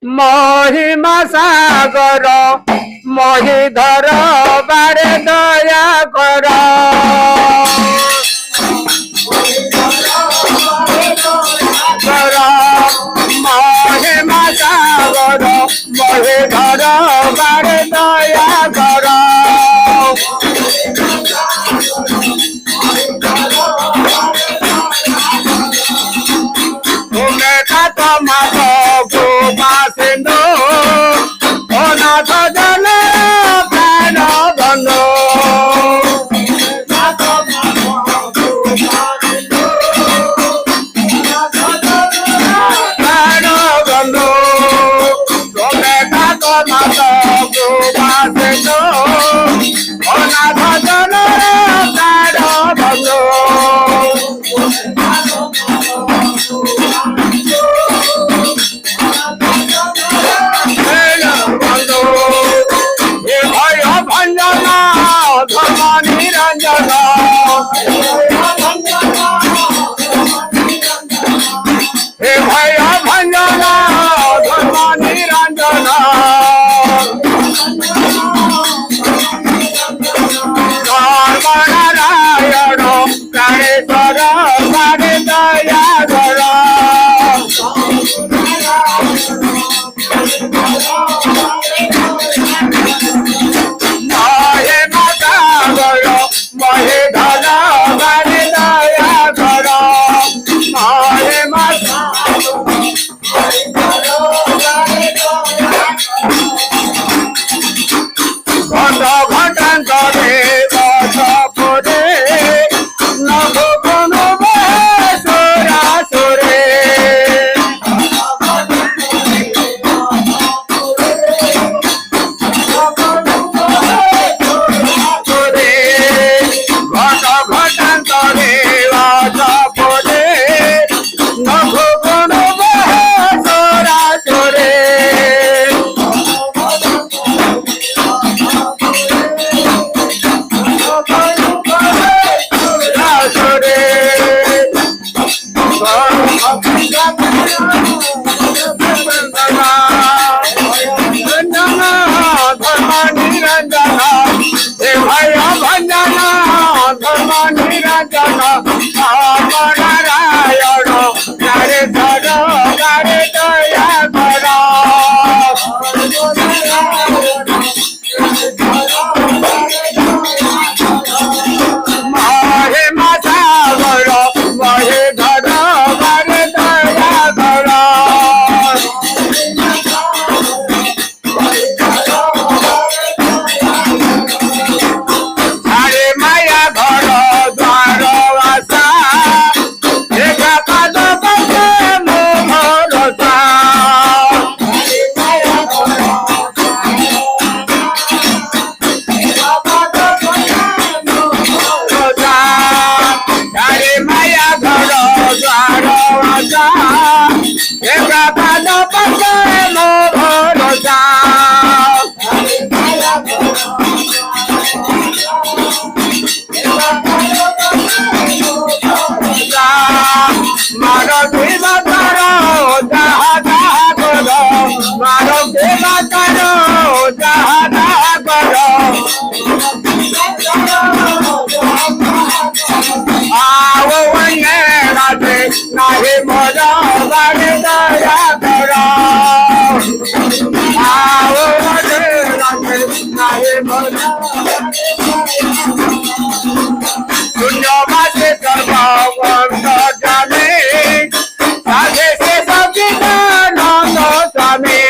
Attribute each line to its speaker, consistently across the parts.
Speaker 1: মহিমা সাগর মহিধর বারে দয়া কর মহিমা সাগর মহিধর বারে দয়া কর তুমি থাক মাধ গোমা সিন্ধু অনাথ জন প্রাণ ধন প্রাণ ধন তুমি থাক মাধ গোমা সিন্ধু অনাথ জন প্রাণ ধন ধর্ম নিরঞ্জন হে ভয় ভঞ্জন ধর্ম নিরঞ্জন ধর্মনারায়ণ প্রাণেশ্বর প্রাণে দয়া কর মহে ধন বারে দয়া কর মহে মাতা ঘট ঘটান্তরে বস পরে নভ কোনো সুরাসুরে ঘটান্তরে বস পরে নভ কোনো সুরাসুরে ধর্ম নিরঞ্জন হে ভয় ভঞ্জন ধর্ম নিরঞ্জন নারায়ণ গারে ধর গারে দয়া কর মহে মাতা গর মহে ধর গারে দয়া কর আরে মায়া ঘর দ্বার আশা দেখা পাদ পথে মোহরসা আরে মায়া ঘর দ্বার আশা দেখা পাদ পথে মোহরসা মানব দেবতার যাহা যাহা কর মানব দেবতার যাহা যাহা কর আও রাতে নাহি মজ বারে দয়া কর আও রাতে নাহি মজ শূন্য মাসে সর্বন্ত জানে সাধে সে সবিতানন্দ স্বামী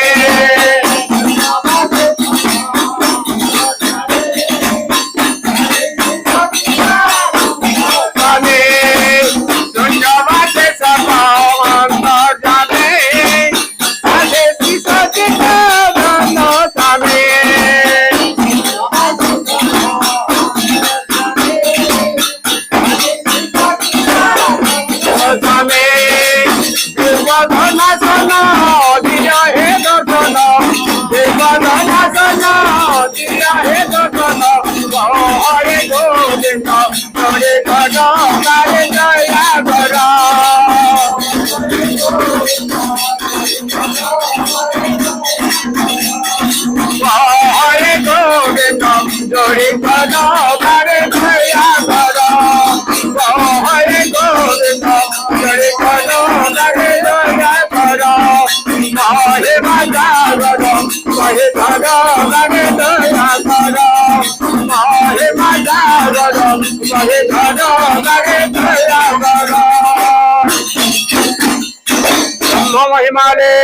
Speaker 1: স্বামী শূন্য মাসে সর্বন্ত জানে মহে ধর বারে দয়া কর ব্রহ্ম মহিমারে